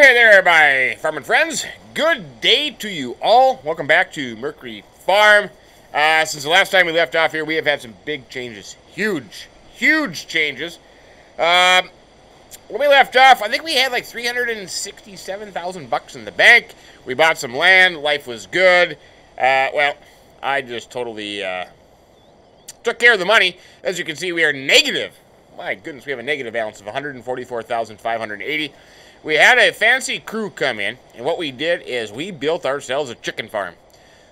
Hey there, my farming friends. Good day to you all. Welcome back to Mercury Farm. Since the last time we left off here, we have had some big changes. Huge changes. When we left off, I think we had like 367,000 bucks in the bank. We bought some land. Life was good. Well, I just totally took care of the money. As you can see, we are negative. My goodness, we have a negative balance of 144,580. We had a fancy crew come in, and what we did is we built ourselves a chicken farm.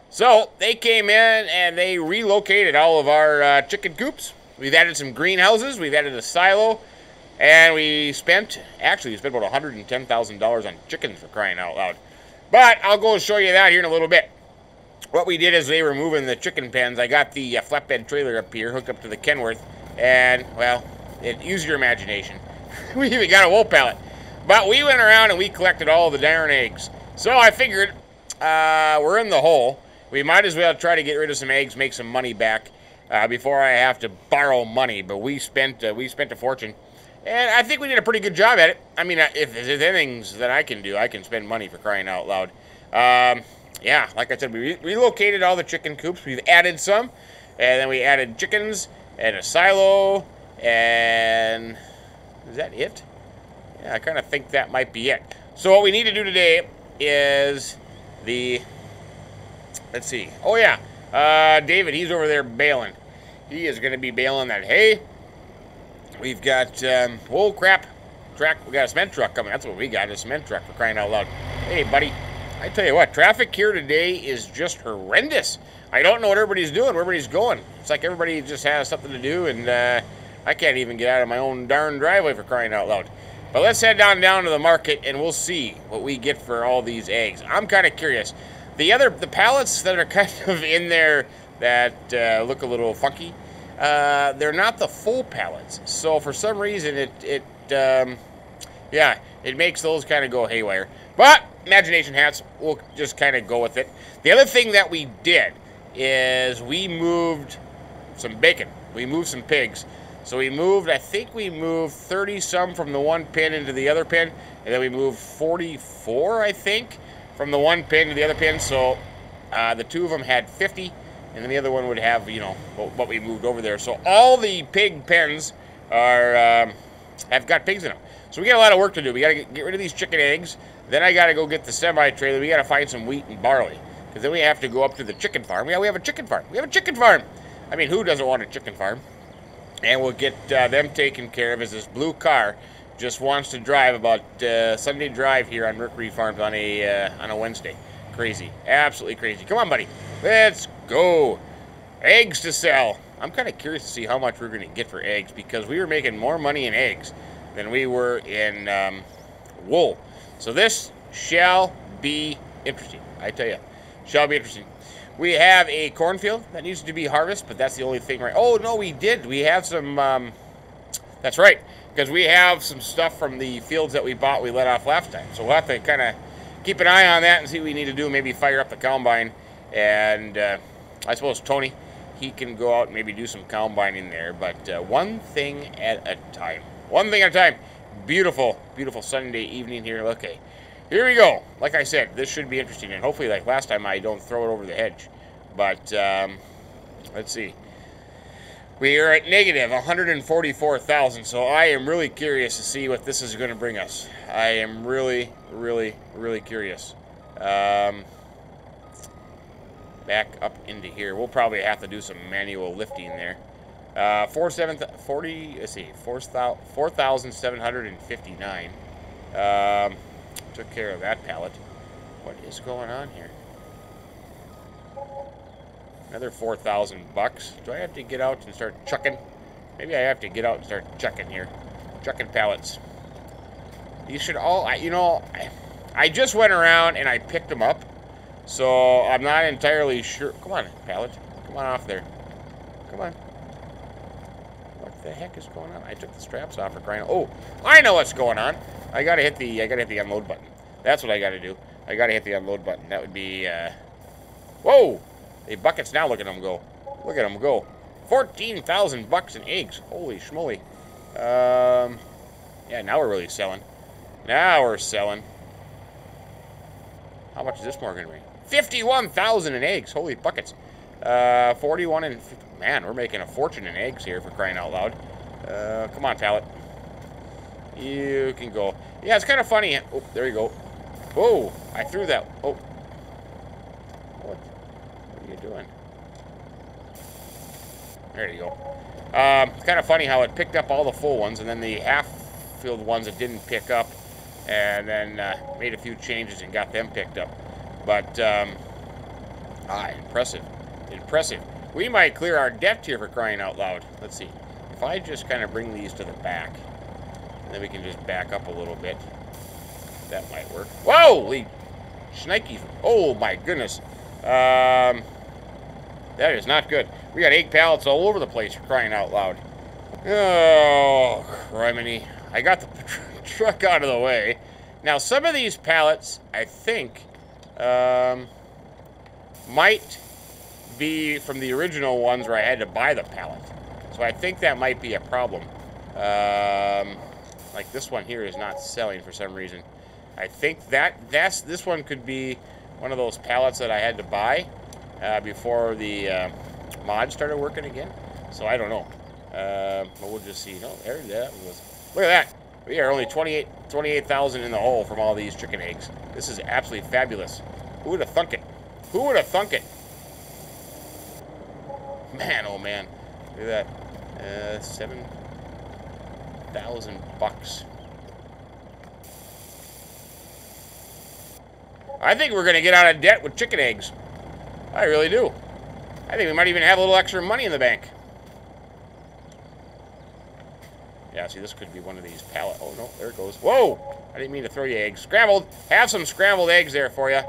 So they came in and they relocated all of our chicken coops. We've added some greenhouses, we've added a silo, and we spent about $110,000 on chickens, for crying out loud. But I'll go show you that here in a little bit. What we did is they were moving the chicken pens. I got the flatbed trailer up here hooked up to the Kenworth, and, well, use your imagination. We even got a wool pallet. But we went around and we collected all the darn eggs. So I figured we're in the hole. We might as well try to get rid of some eggs, make some money back before I have to borrow money. But we spent a fortune, and I think we did a pretty good job at it. I mean, if there's anything that I can do, I can spend money, for crying out loud. Yeah, like I said, we relocated all the chicken coops. We've added some, and then we added chickens and a silo, and is that it? Yeah, I kind of think that might be it. So what we need to do today is let's see. Oh yeah, David, he's over there baling. He is going to be baling that hay. We've got, oh crap, we got a cement truck coming. That's what we got, a cement truck, for crying out loud. Hey buddy, I tell you what, traffic here today is just horrendous. I don't know what everybody's doing, where everybody's going. It's like everybody just has something to do, and I can't even get out of my own darn driveway, for crying out loud. But let's head down to the market, and we'll see what we get for all these eggs. I'm kind of curious. The pallets that are kind of in there that look a little funky, they're not the full pallets. So for some reason, it makes those kind of go haywire. But imagination hats, we'll just kind of go with it. The other thing that we did is we moved some bacon. We moved some pigs. So I think we moved 30-some from the one pin into the other pin, and then we moved 44, I think, from the one pin to the other pin. So the two of them had 50, and then the other one would have, you know, what we moved over there. So all the pig pens have got pigs in them. So we got a lot of work to do. We got to get rid of these chicken eggs. Then I got to go get the semi-trailer. We got to find some wheat and barley, because then we have to go up to the chicken farm. Yeah, we have a chicken farm. We have a chicken farm. I mean, who doesn't want a chicken farm? And we'll get them taken care of, as this blue car just wants to drive about Sunday drive here on Mercury Farms on a Wednesday. Crazy. Absolutely crazy. Come on, buddy. Let's go. Eggs to sell. I'm kind of curious to see how much we're going to get for eggs, because we were making more money in eggs than we were in wool. So this shall be interesting. I tell you, shall be interesting. We have a cornfield that needs to be harvested, but that's the only thing, right? Oh, no, we did. We have some, that's right, because we have some stuff from the fields that we bought we let off last time. So we'll have to kind of keep an eye on that and see what we need to do. Maybe fire up the combine. And I suppose Tony, he can go out and maybe do some combining there. But one thing at a time. One thing at a time. Beautiful, beautiful Sunday evening here. Okay. Here we go. Like I said, this should be interesting, and hopefully, like last time, I don't throw it over the hedge. But let's see. We are at negative 144,000, so I am really curious to see what this is going to bring us. I am really curious. Back up into here. We'll probably have to do some manual lifting there. 4,759. Took care of that pallet. What is going on here? Another 4,000 bucks. Do I have to get out and start chucking? Maybe I have to get out and start chucking here. Chucking pallets. These should all, I just went around and I picked them up. So I'm not entirely sure. Come on, pallet. Come on off there. Come on. What the heck is going on? I took the straps off for crying out. Oh, I know what's going on. I gotta hit the unload button. That's what I gotta do. I gotta hit the unload button. That would be whoa! The buckets now, look at them go. Look at them go. 14,000 bucks in eggs. Holy schmoly. Yeah, now we're really selling. Now we're selling. How much is this more going to be? 51,000 in eggs. Holy buckets. 41 and... Man, we're making a fortune in eggs here, for crying out loud. Come on, pallet. You can go. Yeah, it's kind of funny. Oh, there you go. Whoa, I threw that. Oh. What are you doing? There you go. It's kind of funny how it picked up all the full ones, and then the half-filled ones it didn't pick up, and then made a few changes and got them picked up. But, impressive. Impressive. We might clear our debt here, for crying out loud. Let's see. If I just kind of bring these to the back, and then we can just back up a little bit. That might work. Whoa! Shnikes. Oh, my goodness. That is not good. We got egg pallets all over the place, for crying out loud. Oh, criminy. I got the truck out of the way. Now, some of these pallets, I think, might be from the original ones where I had to buy the pallet. So I think that might be a problem. Like this one here is not selling for some reason. I think this one could be one of those pallets that I had to buy before the mod started working again. So I don't know. But we'll just see. No, there that was. Look at that. We are only 28,000 in the hole from all these chicken eggs. This is absolutely fabulous. Who would have thunk it? Who would have thunk it? Man, oh man. Look at that. 7,000 bucks. I think we're going to get out of debt with chicken eggs. I really do. I think we might even have a little extra money in the bank. Yeah, see, this could be one of these pallet. Oh, no, there it goes. Whoa! I didn't mean to throw you eggs. Scrambled. Have some scrambled eggs there for you. Look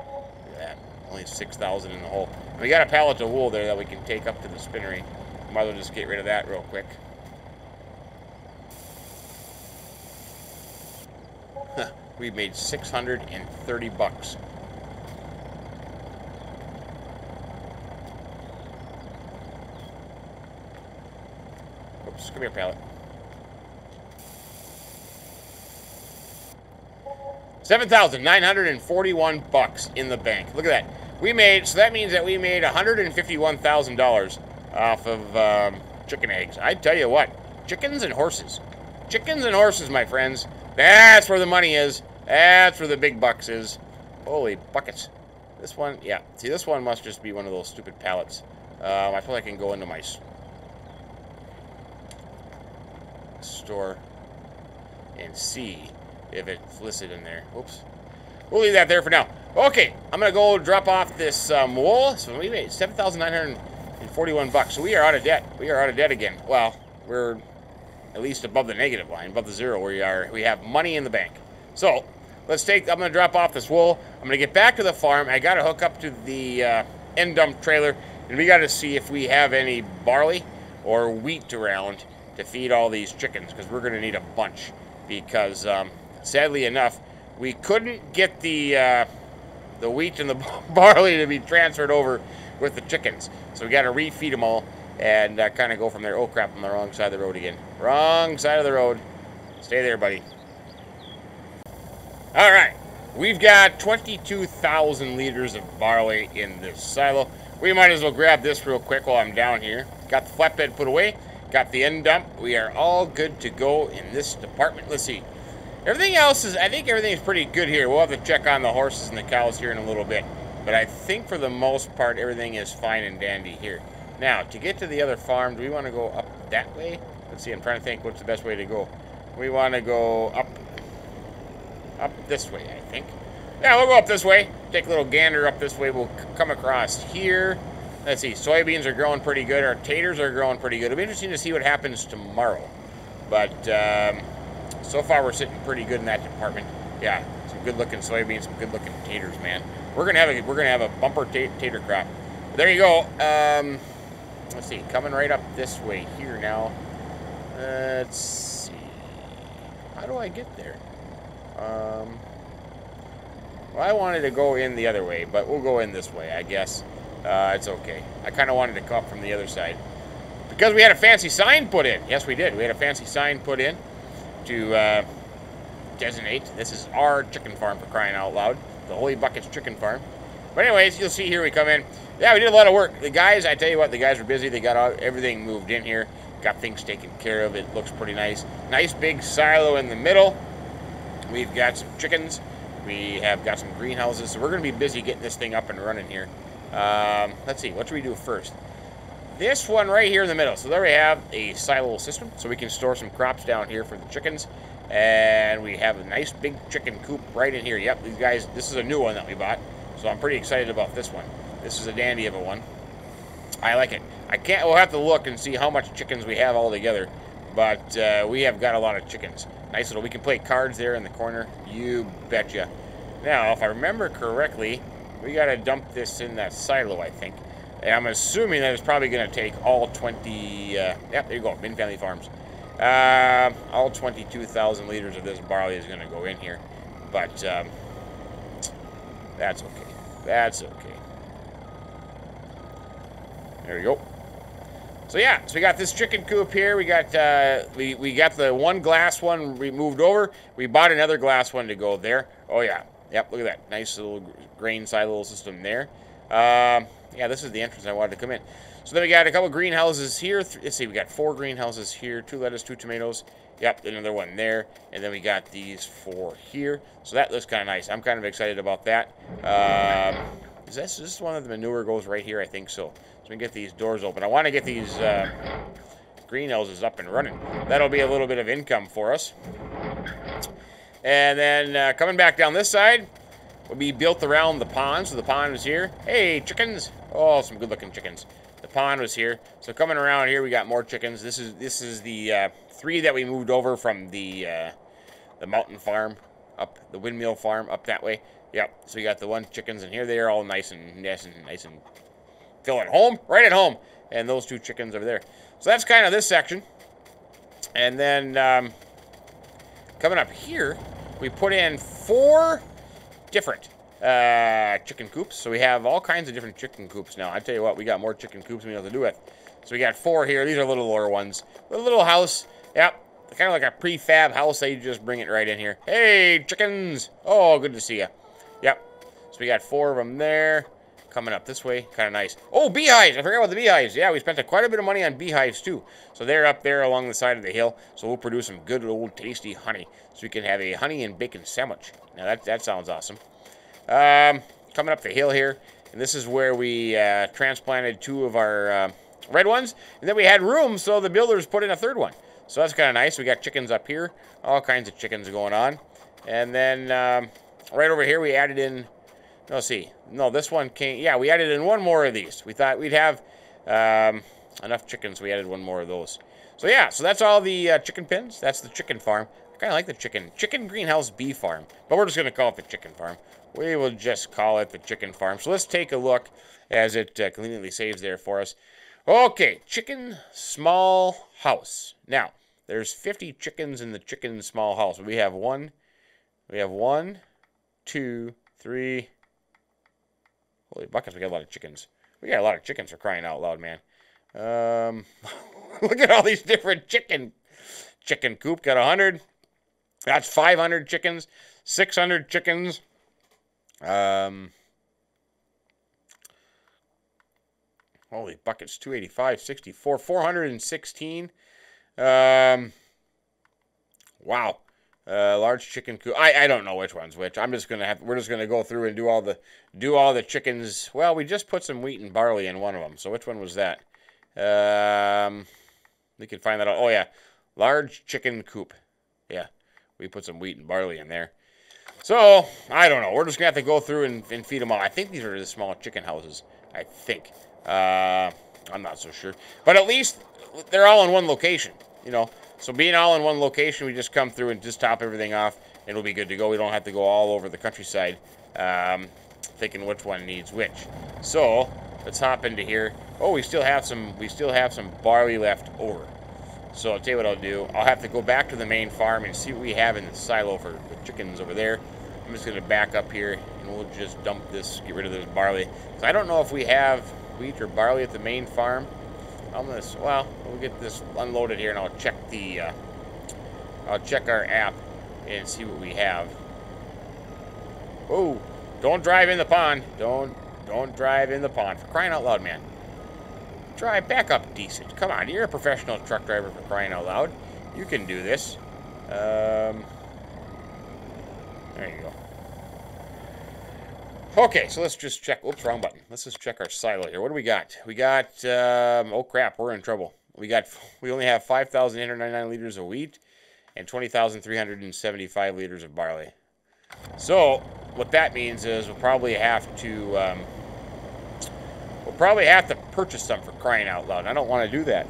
at that. Only 6,000 in the hole. And we got a pallet of wool there that we can take up to the spinnery. Might as well just get rid of that real quick. We made 630 bucks. Oops, come here, pallet. 7,941 bucks in the bank. Look at that. We made, so that means that we made $151,000 off of chicken eggs. I tell you what, chickens and horses. Chickens and horses, my friends. That's where the money is. That's where the big bucks is. Holy buckets. This one, yeah. See, this one must just be one of those stupid pallets. I feel like I can go into my store and see if it's listed in there. Whoops. We'll leave that there for now. Okay, I'm going to go drop off this wool. So we made 7,941 bucks. So we are out of debt. We are out of debt again. Well, we're at least above the negative line, above the zero where we are. We have money in the bank. So I'm going to drop off this wool. I'm going to get back to the farm. I got to hook up to the end dump trailer, and we got to see if we have any barley or wheat around to feed all these chickens, because we're going to need a bunch. Because sadly enough, we couldn't get the wheat and the barley to be transferred over with the chickens. So we got to refeed them all and kind of go from there. Oh crap, I'm on the wrong side of the road again. Wrong side of the road. Stay there, buddy. All right, we've got 22,000 liters of barley in this silo. We might as well grab this real quick while I'm down here. Got the flatbed put away. Got the end dump. We are all good to go in this department. Let's see. Everything else is, I think everything is pretty good here. We'll have to check on the horses and the cows here in a little bit. But I think for the most part, everything is fine and dandy here. Now, to get to the other farm, do we want to go up that way? Let's see, I'm trying to think what's the best way to go. We want to go up this way, I think. Yeah, we'll go up this way. Take a little gander up this way. We'll come across here. Let's see, soybeans are growing pretty good. Our taters are growing pretty good. It'll be interesting to see what happens tomorrow. But so far we're sitting pretty good in that department. Yeah, some good-looking soybeans, some good-looking taters, man. We're gonna have a bumper tater crop. But there you go. Let's see, coming right up this way here now. Let's see. How do I get there? Well, I wanted to go in the other way, but we'll go in this way, I guess. It's okay. I kind of wanted to come up from the other side. Because we had a fancy sign put in. Yes, we did. We had a fancy sign put in to designate this is our chicken farm, for crying out loud. the Holy Buckets chicken farm. But anyways, you'll see here we come in. Yeah, we did a lot of work. The guys, I tell you what, the guys were busy. They got everything moved in here. Got things taken care of. It looks pretty nice. Nice big silo in the middle. We've got some chickens. We have got some greenhouses. So we're going to be busy getting this thing up and running here. Let's see. What should we do first? This one right here in the middle. So there we have a silo system. So we can store some crops down here for the chickens. And we have a nice big chicken coop right in here. Yep, these guys, this is a new one that we bought. So I'm pretty excited about this one. This is a dandy of a one. I like it. We'll have to look and see how much chickens we have all together. But we have got a lot of chickens. Nice little, we can play cards there in the corner. You betcha. Now, if I remember correctly, we got to dump this in that silo, I think. And I'm assuming that it's probably going to take all 20, yep, there you go, MINN Family Farms. All 22,000 liters of this barley is going to go in here. But that's okay. That's okay. There we go. So yeah, so we got this chicken coop here. We got we got the one glass one moved over. We bought another glass one to go there. Oh yeah, yep. Look at that, nice little grain silo system there. Yeah, this is the entrance I wanted to come in. So then we got a couple greenhouses here. Let's see, we got 4 greenhouses here: 2 lettuce, 2 tomatoes. Yep, another one there, and then we got these 4 here. So that looks kind of nice. I'm kind of excited about that. Is this one of the manure goes right here? I think so. So we can get these doors open. I want to get these greenhouses up and running. That'll be a little bit of income for us. And then coming back down this side will be built around the pond. So the pond is here. Hey, chickens! Oh, some good-looking chickens. The pond was here. So coming around here, we got more chickens. This is the 3 that we moved over from the mountain farm up, the windmill farm up that way. Yep. So we got the 1 chickens in here. They are all nice and feel at home, right at home. And those 2 chickens over there. So that's kind of this section. And then coming up here, we put in 4 different chicken coops. So we have all kinds of different chicken coops now. I tell you what, we got more chicken coops than we know what to do with. So we got 4 here. These are little lower ones. A little house. Yep. Kind of like a prefab house. They just bring it right in here. Hey, chickens. Oh, good to see you. Yep. So we got 4 of them there. Coming up this way. Kind of nice. Oh, beehives. I forgot about the beehives. Yeah, we spent quite a bit of money on beehives, too. So they're up there along the side of the hill. So we'll produce some good old tasty honey. So we can have a honey and bacon sandwich. Now, that sounds awesome. Coming up the hill here. And this is where we transplanted 2 of our red ones. And then we had room, so the builders put in a 3rd one. So that's kind of nice. We got chickens up here. All kinds of chickens going on. And then right over here we added in, let's see. No, this one came, yeah, we added in 1 more of these. We thought we'd have enough chickens. We added 1 more of those. So yeah, so that's all the chicken pens. That's the chicken farm. I kind of like the chicken greenhouse bee farm. But we're just going to call it the chicken farm. We will just call it the chicken farm. So let's take a look as it conveniently saves there for us. Okay, chicken small house. Now, there's 50 chickens in the chicken small house. We have 1, 2, 3. Holy buckets, we got a lot of chickens. We got a lot of chickens for crying out loud, man. Look at all these different chicken coop. Got 100. That's 500 chickens. 600 chickens. Holy buckets, 285, 64, 416. Wow. Large chicken coop. I don't know which one's which. We're just gonna go through and do all the chickens. Well, we just put some wheat and barley in one of them. So which one was that? We can find that out. Oh yeah, large chicken coop. Yeah, we put some wheat and barley in there. So I don't know. We're just gonna have to go through and feed them all. I think these are the small chicken houses. I think. I'm not so sure, but at least they're all in one location. You know. So being all in one location, we just come through and just top everything off. It'll be good to go. We don't have to go all over the countryside thinking which one needs which. So let's hop into here. Oh, we still have some barley left over. So I'll tell you what I'll do. I'll have to go back to the main farm and see what we have in the silo for the chickens over there. I'm just going to back up here and we'll just dump this, get rid of this barley. So I don't know if we have wheat or barley at the main farm. We'll get this unloaded here and I'll check our app and see what we have. Oh, Don't drive in the pond. Don't drive in the pond. For crying out loud, man. Drive back up decent. Come on, you're a professional truck driver, for crying out loud. You can do this. There you go. Okay, so let's just check. Oops, wrong button. Let's just check our silo here. What do we got? We got, oh crap, we're in trouble. We only have 5,899 liters of wheat and 20,375 liters of barley. So what that means is we'll probably have to purchase some, for crying out loud. I don't want to do that.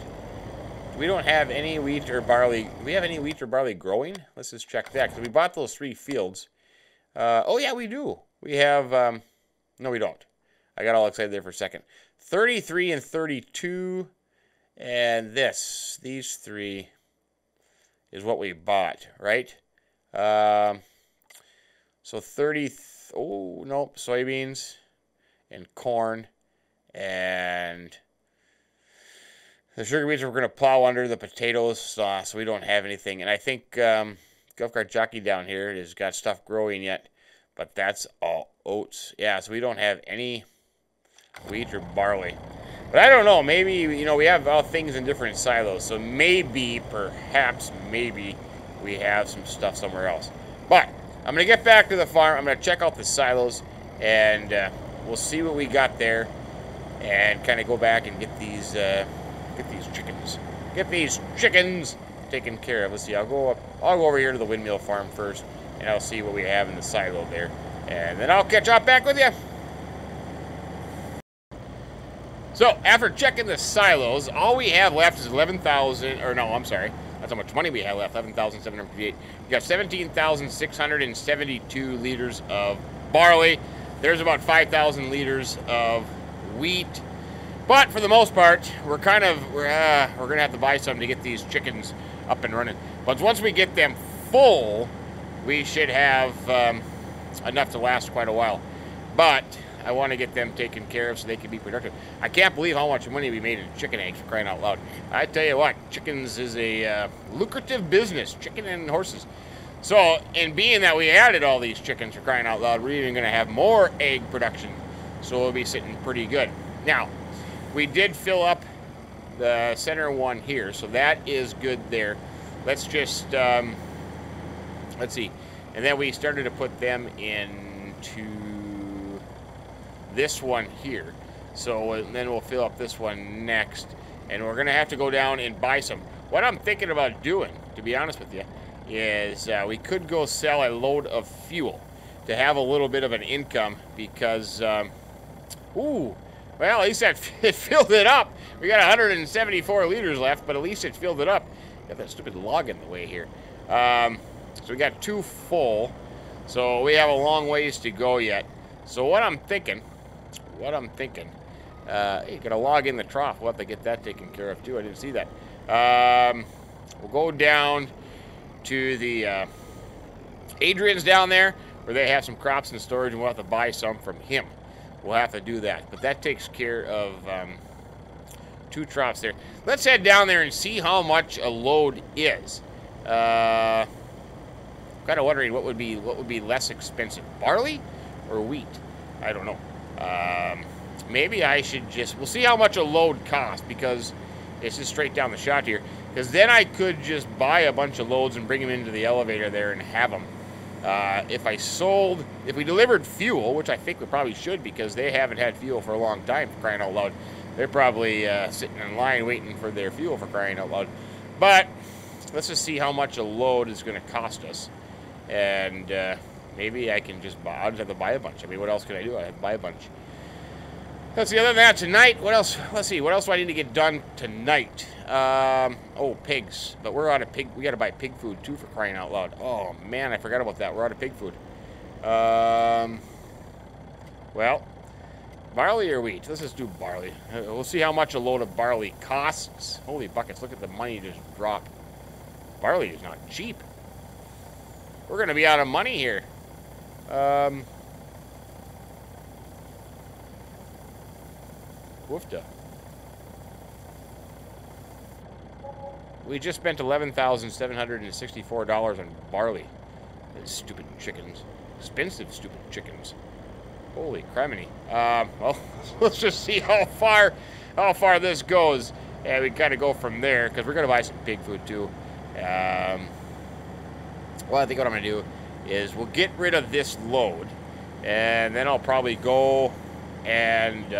We don't have any wheat or barley. Do we have any wheat or barley growing? Let's just check that, because we bought those 3 fields. Oh yeah, we do. We have, no we don't. I got all excited there for a second. 33 and 32, and these 3 is what we bought, right? So 30, oh, nope, soybeans and corn and the sugar beets we're going to plow under, the potatoes, so we don't have anything. And I think Golf Cart Jockey down here has got stuff growing yet, but that's all oats. Yeah, so we don't have any wheat or barley. But I don't know, maybe, you know, we have all things in different silos, so maybe, perhaps, maybe we have some stuff somewhere else. But I'm going to get back to the farm. I'm going to check out the silos, and we'll see what we got there, and kind of go back and get these chickens. Get these chickens taken care of. Let's see. I'll go over here to the windmill farm first, and I'll see what we have in the silo there, and then I'll catch up back with you. So after checking the silos, all we have left is 11,000. Or no, I'm sorry. That's how much money we have left. 11,758. We got 17,672 liters of barley. There's about 5,000 liters of wheat. But for the most part, we're gonna have to buy some to get these chickens up and running. But once we get them full, we should have enough to last quite a while. But I want to get them taken care of so they can be productive. I can't believe how much money we made in chicken eggs, for crying out loud. I tell you what, chickens is a lucrative business, chicken and horses. So, in being that we added all these chickens, for crying out loud, we're even going to have more egg production. So we'll be sitting pretty good. Now, we did fill up the center one here, so that is good there. Let's just, let's see. And then we started to put them into this one here. So then we'll fill up this one next. And we're going to have to go down and buy some. What I'm thinking about doing, to be honest with you, is we could go sell a load of fuel to have a little bit of an income because, ooh, well, at least it filled it up. We got 174 liters left, but at least it filled it up. Got that stupid log in the way here. So we got 2 full. So we have a long ways to go yet. So what I'm thinking, hey, got a log in the trough. We'll have to get that taken care of too. I didn't see that. We'll go down to the Adrian's down there where they have some crops in storage, and we'll have to buy some from him. We'll have to do that. But that takes care of 2 troughs there. Let's head down there and see how much a load is. Kind of wondering what would be less expensive, barley or wheat? I don't know. Maybe I should we'll see how much a load costs, because it's just straight down the shot here. Because then I could just buy a bunch of loads and bring them into the elevator there and have them. If we delivered fuel, which I think we probably should, because they haven't had fuel for a long time, for crying out loud. They're probably sitting in line waiting for their fuel, for crying out loud. But let's just see how much a load is going to cost us. And maybe I can just buy. I'll just have to buy a bunch. I mean, what else can I do? I have to buy a bunch. Let's see. Other than that, tonight, what else? Let's see. What else do I need to get done tonight? Oh, pigs. But we're out of pig. We got to buy pig food too, for crying out loud. Oh man, I forgot about that. We're out of pig food. Well, barley or wheat? Let's just do barley. We'll see how much a load of barley costs. Holy buckets! Look at the money just drop. Barley is not cheap. We're going to be out of money here. Woofda. We just spent $11,764 on barley. Those stupid chickens. Expensive, stupid chickens. Holy criminy. Well, let's just see how far this goes. And we kind of go from there, because we're going to buy some pig food, too. Well, I think what I'm going to do is we'll get rid of this load. And then I'll probably go and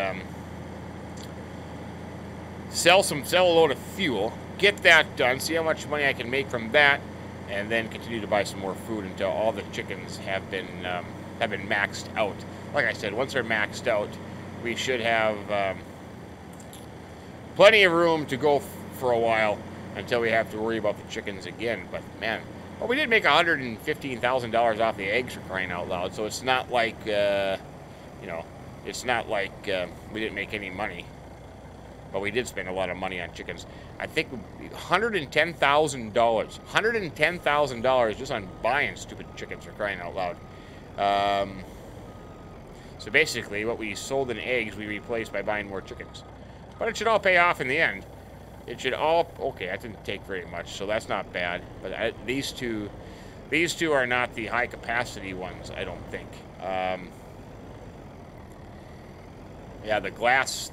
sell a load of fuel. Get that done. See how much money I can make from that. And then continue to buy some more food until all the chickens have been maxed out. Like I said, once they're maxed out, we should have plenty of room to go for a while until we have to worry about the chickens again. But man, well, we did make $115,000 off the eggs, for crying out loud. So it's not like you know, it's not like we didn't make any money. But we did spend a lot of money on chickens. I think $110,000. $110,000 just on buying stupid chickens, for crying out loud. So basically, what we sold in eggs, we replaced by buying more chickens. But it should all pay off in the end. It should all... Okay, that didn't take very much, so that's not bad. But these two are not the high-capacity ones, I don't think. Yeah, the glass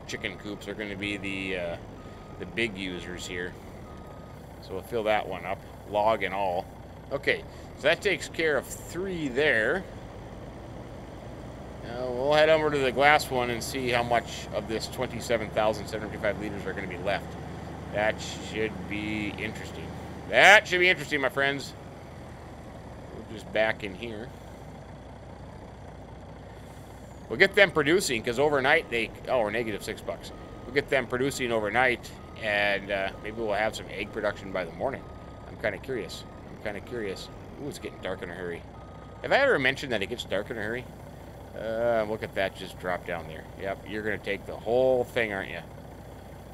chicken coops are going to be the big users here. So we'll fill that one up, log and all. Okay, so that takes care of 3 there. Now we'll head over to the glass one and see how much of this 27,755 liters are going to be left. That should be interesting. That should be interesting, my friends. We'll just back in here. We'll get them producing, because overnight they... Oh, we're negative $6. We'll get them producing overnight, and maybe we'll have some egg production by the morning. I'm kind of curious. Ooh, it's getting dark in a hurry. Have I ever mentioned that it gets dark in a hurry? Look at that just drop down there. Yep, you're going to take the whole thing, aren't you?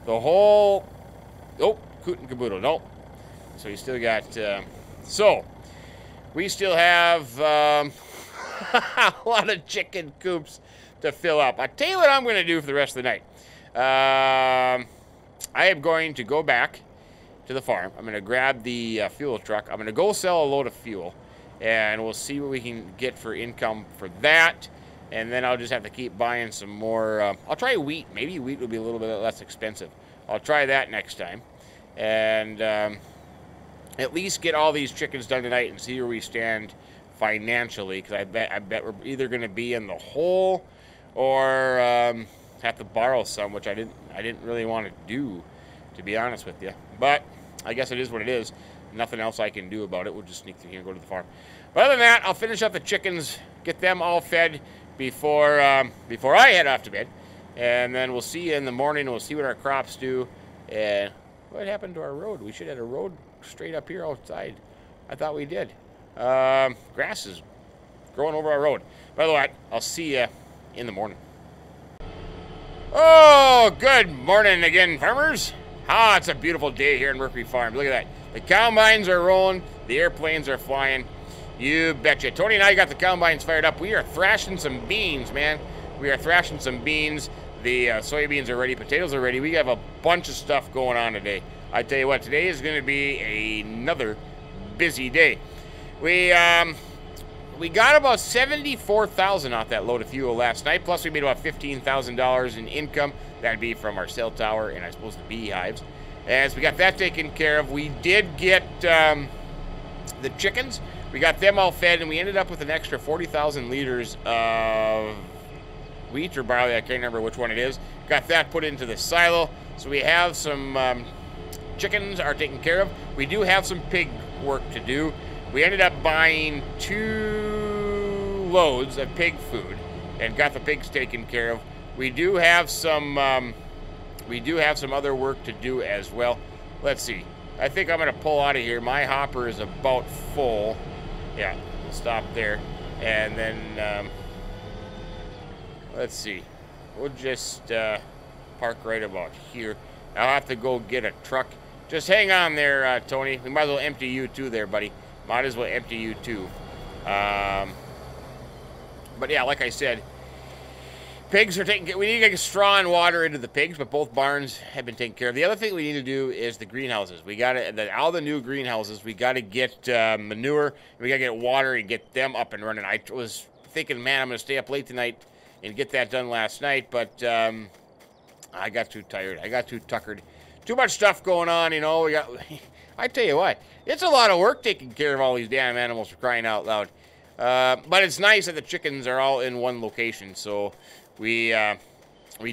The whole... Oh, coot and caboodle. Nope. So you still got... So, we still have... a lot of chicken coops to fill up. I'll tell you what I'm going to do for the rest of the night. I am going to go back to the farm. I'm going to grab the fuel truck. I'm going to go sell a load of fuel, and we'll see what we can get for income for that. And then I'll just have to keep buying some more. I'll try wheat. Maybe wheat will be a little bit less expensive. I'll try that next time. And at least get all these chickens done tonight and see where we stand financially, because I bet we're either going to be in the hole or have to borrow some, which I didn't really want to do, to be honest with you. But I guess it is what it is. Nothing else I can do about it. We'll just sneak through here and go to the farm. But other than that, I'll finish up the chickens, get them all fed before I head off to bed, and then we'll see you in the morning. We'll see what our crops do. And what happened to our road? We should have a road straight up here outside. I thought we did. Grass is growing over our road. By the way, I'll see you in the morning. Oh, good morning again, farmers. Ah, it's a beautiful day here in Mercury Farm. Look at that. The combines are rolling. The airplanes are flying. You betcha. Tony and I got the combines fired up. We are thrashing some beans, man. We are thrashing some beans. The soybeans are ready. Potatoes are ready. We have a bunch of stuff going on today. I tell you what, today is going to be another busy day. We got about $74,000 off that load of fuel last night. Plus, we made about $15,000 in income. That'd be from our cell tower and I suppose the beehives. As we got that taken care of, we did get the chickens. We got them all fed, and we ended up with an extra 40,000 liters of wheat or barley. I can't remember which one it is. Got that put into the silo. So we have some chickens are taken care of. We do have some pig work to do. We ended up buying 2 loads of pig food and got the pigs taken care of. We do have some other work to do as well. Let's see. I think I'm going to pull out of here. My hopper is about full. Yeah, we'll stop there. And then, let's see. We'll just park right about here. I'll have to go get a truck. Just hang on there, Tony. We might as well empty you too there, buddy. Might as well empty you too. But yeah, like I said, pigs are taken care of. We need to get straw and water into the pigs, but both barns have been taken care of. The other thing we need to do is the greenhouses. We got to, all the new greenhouses, we got to get manure, we got to get water and get them up and running. I was thinking, man, I'm going to stay up late tonight and get that done last night, but I got too tired. I got too tuckered. Too much stuff going on, you know. I tell you what, it's a lot of work taking care of all these damn animals, for crying out loud. But it's nice that the chickens are all in one location, so we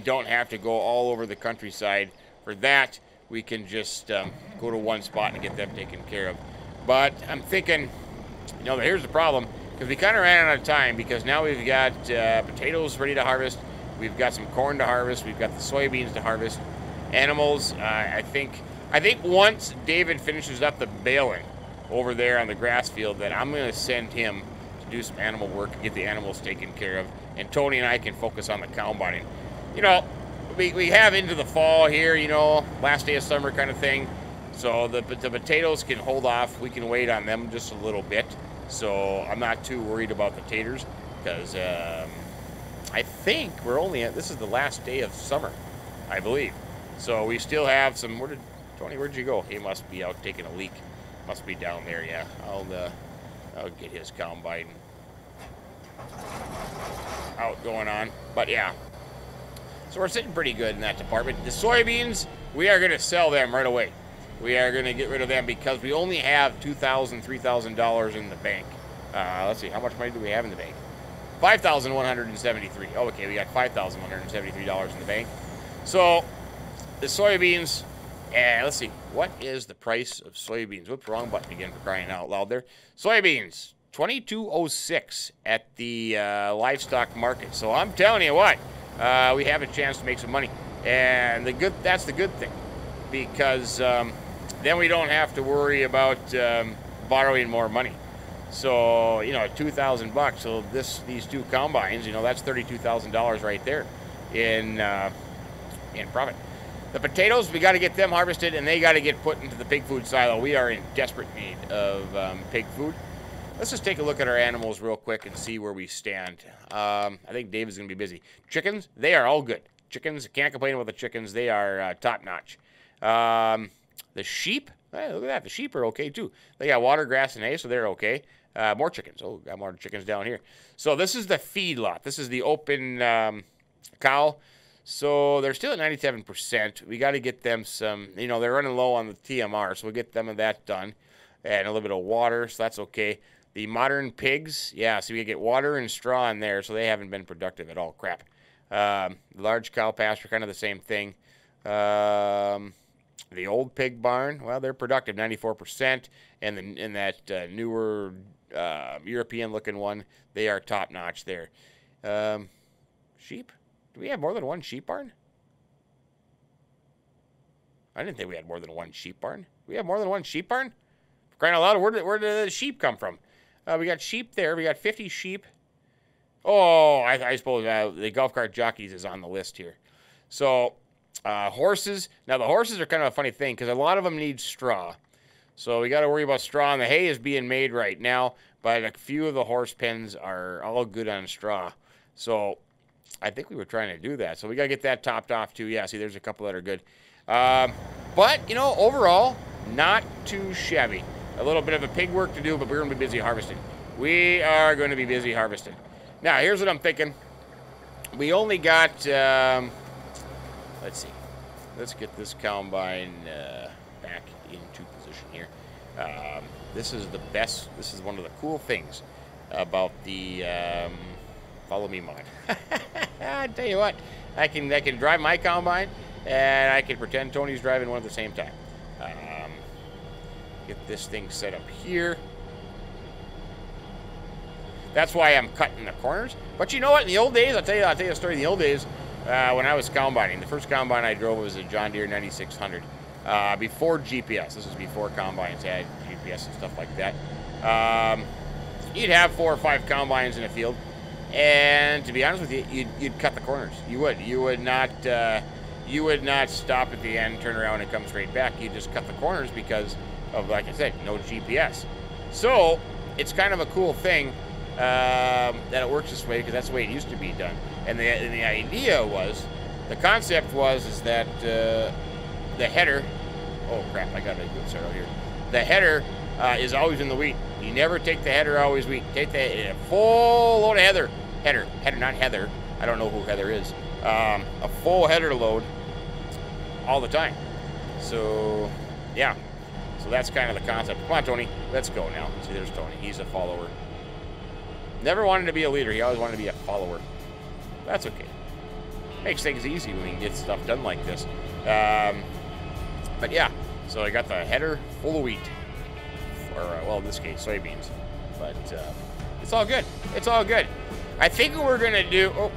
don't have to go all over the countryside for that. We can just go to one spot and get them taken care of. But I'm thinking, you know, here's the problem, because we kind of ran out of time, because now we've got potatoes ready to harvest, we've got some corn to harvest, we've got the soybeans to harvest. Animals, I think once David finishes up the baling over there on the grass field, that I'm going to send him to do some animal work and get the animals taken care of, and Tony and I can focus on the combining. You know, we have into the fall here, you know, last day of summer kind of thing. So the potatoes can hold off. We can wait on them just a little bit. So I'm not too worried about the taters, because I think we're only at, this is the last day of summer, I believe. So we still have some, Tony, where'd you go? He must be out taking a leak. Must be down there, yeah. I'll get his combine out going on. But yeah. So we're sitting pretty good in that department. The soybeans, we are going to sell them right away. We are going to get rid of them because we only have $2,000, $3,000 in the bank. Let's see, how much money do we have in the bank? $5,173. Oh, okay, we got $5,173 in the bank. So the soybeans, let's see, what is the price of soybeans? Whoops, wrong button again, for crying out loud there. Soybeans, $22.06 at the livestock market. So I'm telling you what, we have a chance to make some money, and that's the good thing, because then we don't have to worry about borrowing more money. So, you know, at $2,000, so these two combines, you know, that's $32,000 right there in profit. The potatoes, we got to get them harvested, and they got to get put into the pig food silo. We are in desperate need of pig food. Let's just take a look at our animals real quick and see where we stand. I think Dave is going to be busy. Chickens, they are all good. Chickens, can't complain about the chickens. They are top-notch. The sheep, hey, look at that. The sheep are okay, too. They got water, grass, and hay, so they're okay. More chickens. Oh, got more chickens down here. So this is the feed lot. This is the open cow. So they're still at 97%. We got to get them some, you know, they're running low on the TMR, so we'll get them of that done. And a little bit of water, so that's okay. The modern pigs, yeah, so we get water and straw in there, so they haven't been productive at all. Crap. Large cow pasture, kind of the same thing. The old pig barn, well, they're productive, 94%. And in that newer European-looking one, they are top-notch there. Sheep? Do we have more than one sheep barn? I didn't think we had more than one sheep barn. We have more than one sheep barn? For crying out loud, where did the sheep come from? We got sheep there. We got 50 sheep. Oh, I suppose the golf cart jockeys is on the list here. So, horses. Now, the horses are kind of a funny thing because a lot of them need straw. So, we got to worry about straw. And the hay is being made right now, but a few of the horse pens are all good on straw. So, I think we were trying to do that. So, we got to get that topped off, too. Yeah, see, there's a couple that are good. But, you know, overall, not too shabby. A little bit of a pig work to do, but we're going to be busy harvesting. We are going to be busy harvesting. Now, here's what I'm thinking. We only got, let's see. Let's get this combine back into position here. This is the best, this is one of the cool things about the Follow Me mod. I tell you what, I can drive my combine, and I can pretend Tony's driving one at the same time. Get this thing set up here. That's why I'm cutting the corners. But you know what? In the old days, I'll tell you a story. In the old days, when I was combining, the first combine I drove was a John Deere 9600. Before GPS. This was before combines had GPS and stuff like that. You'd have 4 or 5 combines in a field, and to be honest with you, you'd cut the corners. You would. You would not stop at the end, turn around, and come straight back. You just cut the corners because of, like I said, no GPS. So it's kind of a cool thing that it works this way, because that's the way it used to be done. And the idea was, the concept is that the header, oh crap, I got a good zero here. The header is always in the wheat. You never take the header always weak. Take the full load of header, not Heather. I don't know who Heather is. A full header load all the time. So, yeah. So that's kind of the concept. Come on, Tony. Let's go now. See, there's Tony. He's a follower. Never wanted to be a leader. He always wanted to be a follower. That's okay. Makes things easy when we can get stuff done like this. But yeah, so I got the header full of wheat. Or, well, in this case, soybeans. But it's all good. It's all good. I think what we're going to do... Oh,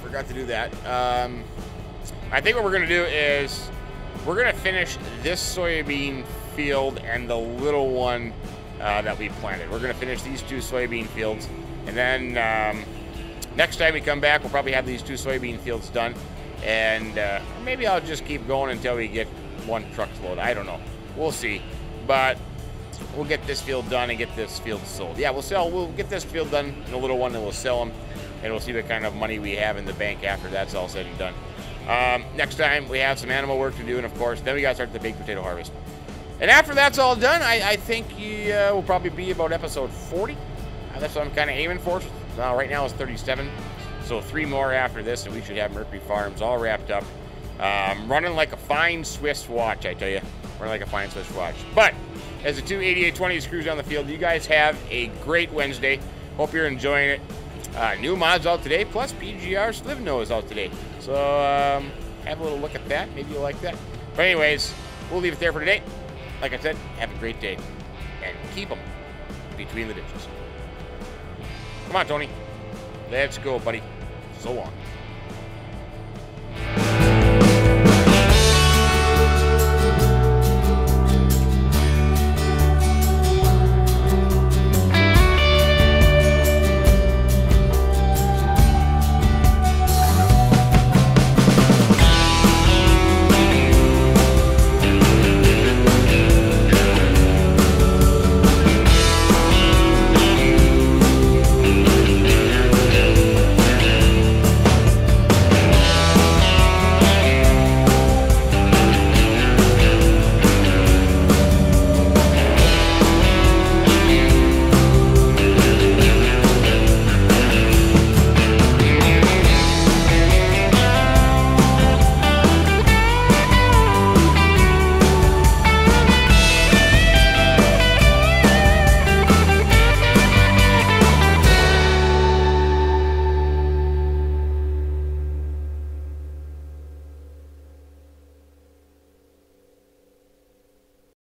forgot to do that. I think what we're going to do is we're going to finish this soybean field and the little one that we planted. We're going to finish these 2 soybean fields. And then next time we come back, we'll probably have these 2 soybean fields done. And maybe I'll just keep going until we get 1 truck's load. I don't know. We'll see. But we'll get this field done and get this field sold. Yeah, we'll get this field done in a little one, and we'll sell them. And we'll see what kind of money we have in the bank after that's all said and done. Next time, we have some animal work to do, and of course, then we got to start the baked potato harvest. And after that's all done, I think we'll probably be about episode 40. That's what I'm kind of aiming for. Right now it's 37. So 3 more after this, and we should have Mercury Farms all wrapped up. Running like a fine Swiss watch, I tell you. Running like a fine Swiss watch. But as the 2 8820s cruise down the field, you guys have a great Wednesday. Hope you're enjoying it. New mods out today, plus PGR Slivno is out today. So have a little look at that. Maybe you'll like that. But anyways, we'll leave it there for today. Like I said, have a great day. And keep them between the ditches. Come on, Tony. Let's go, buddy. So long.